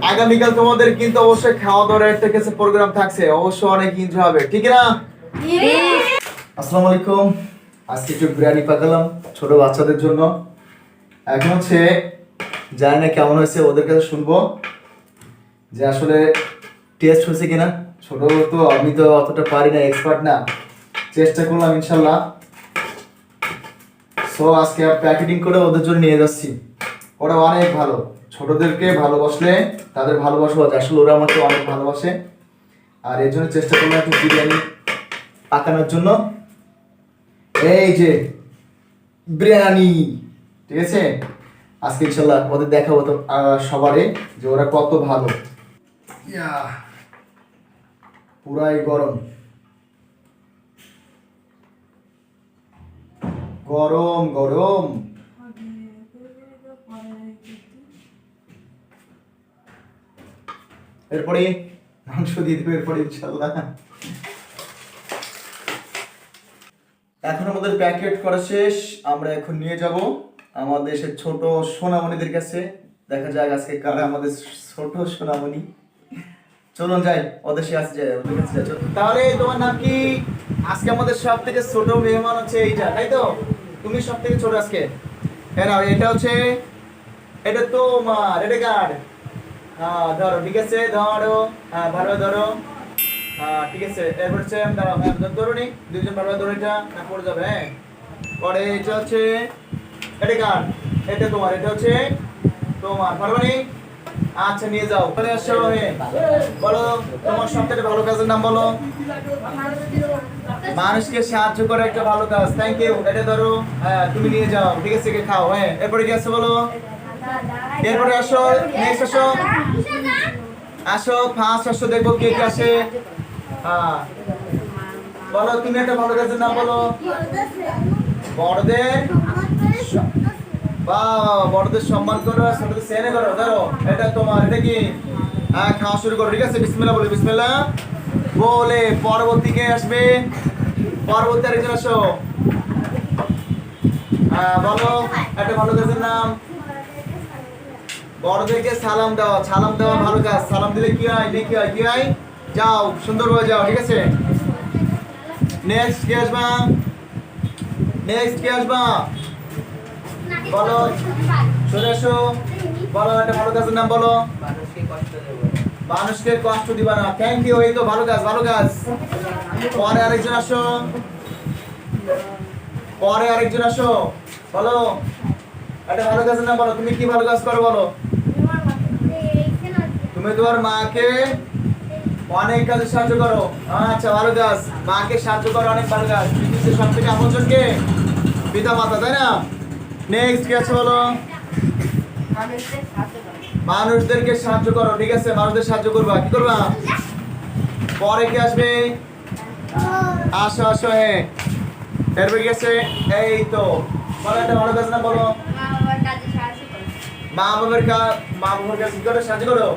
আগামীকাল তোমাদের কিন্তু অবশ্যই খাওয়া দাওয়ার একটা কিছু প্রোগ্রাম থাকছে, অবশ্যই অনেক এনজয় হবে, ঠিক না? আসসালামু আলাইকুম। আজকে একটু বিরিয়ানি পাকালাম ছোট বাচ্চাদের জন্য। এখন হচ্ছে জানি না কেমন হয়েছে, ওদের কাছে শুনবো যে আসলে টেস্ট হয়েছে কিনা। ছোট তো আমি তো অতটা পারি না, এক্সপার্ট না, চেষ্টা করলাম ইনশাল্লাহ। সো আজকে প্যাকেটিং করে ওদের জন্য নিয়ে যাচ্ছি। ওরা অনেক ভালো, ছোটদেরকে ভালোবাসলে তাদের ভালোবাসা আছে, আসলে ওরা আমাকে অনেক ভালোবাসে। আর এর জন্য চেষ্টা করলাম একটু বিরিয়ানি পাকানোর জন্য। এই যে বিরিয়ানি, ঠিক আছে? আজকে ইনশাল্লাহ ওদের দেখাবো তো সবারে যে ওরা কত ভালো। পুরাই গরম গরম গরম। এরপরে মাংস দিয়ে দেবো, এরপরে ইনশাল্লাহ। এখন আমাদের প্যাকেট করা শেষ, আমরা এখন নিয়ে যাব আমাদের সে ছোট সোনামণিদের কাছে। দেখা যাক আজকে কারা আমাদের ছোট সোনামণি। চলুন যাই ওদের কাছে যাই, ওদের কাছে যাই। তাহলে তোমার নাম কি? আজকে আমাদের সব থেকে ছোট মেহমান হচ্ছে এইটা, তাই তো? তুমি সব থেকে ছোট আজকে। হ্যাঁ না, এটা হচ্ছে, এটা তোমার, এটা কার? হ্যাঁ ধরো, ঠিক আছে ধরো, হ্যাঁ ভালো ধরো, হ্যাঁ ঠিক আছে। এরপর হচ্ছে দাঁড়াও, হ্যাঁ ধরো নি দুইজন, ভালো ধরো, এটা না পড়ে যাবে। হ্যাঁ পরে এটা হচ্ছে, এটা কার? এটা তোমার, এটা হচ্ছে তোমার, পারবে নি? আচ্ছা নিয়ে যাও, চলে আসো। বলো তোমার সবথেকে ভালো কাজের নাম বলো। মানুষকে সাহায্য করে একটা ভালো কাজ, থ্যাংক ইউ। এটা ধরো, হ্যাঁ তুমি নিয়ে যাও, ঠিক আছে খাও। হ্যাঁ এরপরে কি আছে বলো। এরপরে আসো, নেক্সট আসো, আসো ফার্স্ট আসো, দেখবো কে কে আসে। হ্যাঁ বলো তুমি একটা ভালো কাজের নাম বলো। বড়দের, বাহ বড়দের সম্মান করো, ছোটদের স্নেহ করো। ধরো এটা তোমার, এটা কি? হ্যাঁ খাওয়া শুরু করো, ঠিক আছে? বিসমিল্লাহ বলে, বিসমিল্লাহ বলে পরবর্তী কে আসবে? পরবর্তী আরেকজন আসো। হ্যাঁ বলো একটা ভালো কাজের নাম। বড়দেরকে সালাম দাও, সালাম দেওয়া ভালো কাজ। সালাম দিলে কি হয়, কি হয়, কি হয়? যাও সুন্দরভাবে যাও, ঠিক আছে? নেক্সট কে আসবা? নেক্সট কে আসবা? বলো চলে আসো। বলো একটা ভালো কাজের নাম বলো। মানুষকে কষ্ট দিবা না, থ্যাংক ইউ। এই তো ভালো কাজ, ভালো কাজ। পরে আরেকজন আসো, পরে আরেকজন আসো। বলো একটা ভালো কাজের নাম বলো। তুমি কি ভালো কাজ করো বলো। তুমি তোমার মাকে অনেক কাজে সাহায্য করো, আচ্ছা ভালো কাজ। মাকে সাহায্য করো, অনেক ভালো কাজ। পৃথিবীতে সব থেকে আপনজন কে? পিতা মাতা, তাই না? নেক্সট কি আছে বলো। মানুষদেরকে সাহায্য করো, ঠিক আছে? মানুষদের সাহায্য করবা, কি করবা? পরে কি আসবে? আসো আসো। হ্যাঁ এরপরে কি আছে? এই তো বলো একটা ভালো কাজ না বলো। মা বাবার কাজ, মা বাবার কাছে কি করে সাহায্য করো?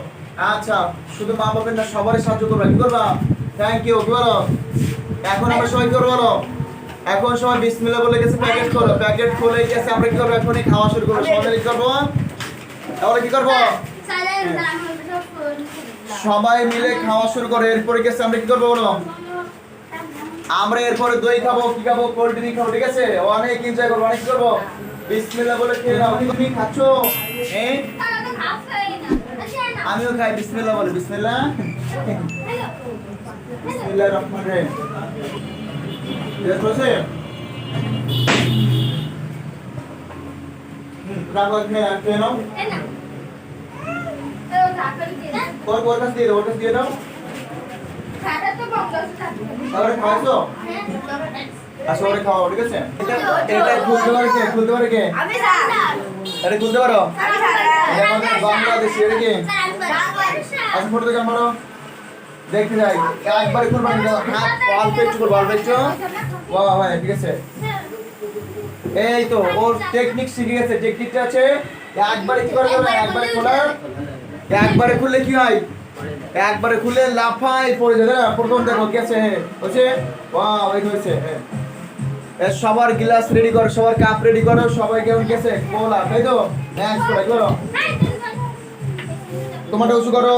আচ্ছা শুধু মা বাবার না, সবারই সাহায্য করবা, কি করবা? Thank you. কি বলো এখন আমরা সবাই করবো বলো। এখন সবাই বিসমিল্লাহ বলে গেছে, প্যাকেট খোলো। প্যাকেট খুলে গেছে, আমরা কি করবো? এখনই খাওয়া শুরু করবো। সবাই কি করবো? তাহলে কি করবো? সবাই মিলে খাওয়া শুরু করো। এরপরে গেছে আমরা কি করবো বলো। আমরা এরপরে দই খাবো, কি খাবো? কোল্ড ড্রিঙ্ক খাবো, ঠিক আছে? অনেক এনজয় করবো, অনেক কি করবো? বিসমিল্লাহ বলে খেয়ে নাও। তুমি খাচ্ছো? হ্যাঁ আমিও খাই, বিসমিল্লাহ বলে, বিসমিল্লাহ। বিসমিল্লাহির রহমানির রহিম। দেখো সে রাখো, খেয়ে নাও। ওর কাছে দিয়ে দাও, ওর কাছে দিয়ে দাও। তাহলে খাওয়াইছো? আচ্ছা ওরে খাওয়াও, ঠিক আছে? এটা খুলতে পারে কে? খুলতে পারে কে? এটা খুলতে পারো? এটা আমাদের বাংলাদেশি, এটা কি? আচ্ছা ফটো দেখে আমারও দেখতে যাই। একবারে খুলবা না, হাত অল্প একটু করবো, অল্প একটু। বাহ ভাই ঠিক আছে। এই তো ওর টেকনিক শিখে গেছে। টেকনিকটা আছে একবারে কি করে করবে, একবারে খোলা। একবারে খুললে কি হয়? একবারে খুলে লাফাই পড়ে যাবে না। প্রথম দেখো কি আছে, হচ্ছে ওয়াও এই হয়েছে। সবার গ্লাস রেডি করো, সবার কাপ রেডি করো, সবাই কেমন গেছে কোলা, তাই তো? নেক্সট করো। তোমারটা উঁচু করো।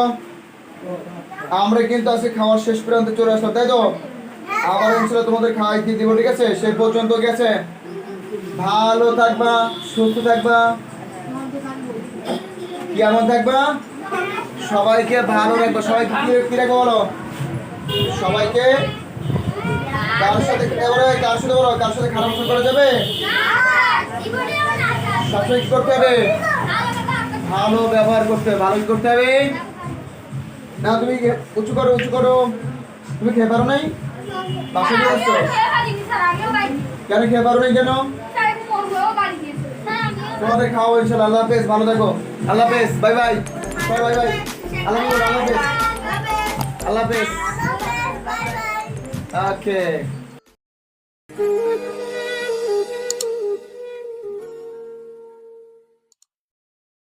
আমরা কিন্তু আজকে খাওয়ার শেষ প্রান্তে চলে আসলাম, তাই তো? আবার ইনশাআল্লাহ তোমাদের খাওয়াই দিয়ে দিব, ঠিক আছে? সেই পর্যন্ত গেছে, ভালো থাকবা, সুস্থ থাকবা, কেমন থাকবা, সবাইকে ভালো রাখবা। সবাইকে কি রাখবো বলো? সবাইকে কার সাথে কার সাথে খারাপ আচরণ করা যাবে? সবসময় কি করতে হবে? ভালো ব্যবহার করতে হবে। ভালো কি করতে হবে? না তুমি উঁচু করো, উঁচু করো। তুমি খেয়ে পারো নাই? বাসা নিয়ে আসছো কেন? খেয়ে পারো নাই কেন? তোমাদের খাওয়া ইনশাআল্লাহ। আল্লাহ হাফেজ, ভালো থাকো। আল্লাহ হাফেজ, bye bye, bye bye bye. আল্লাহ হাফেজ, আল্লাহ হাফেজ। ওকে।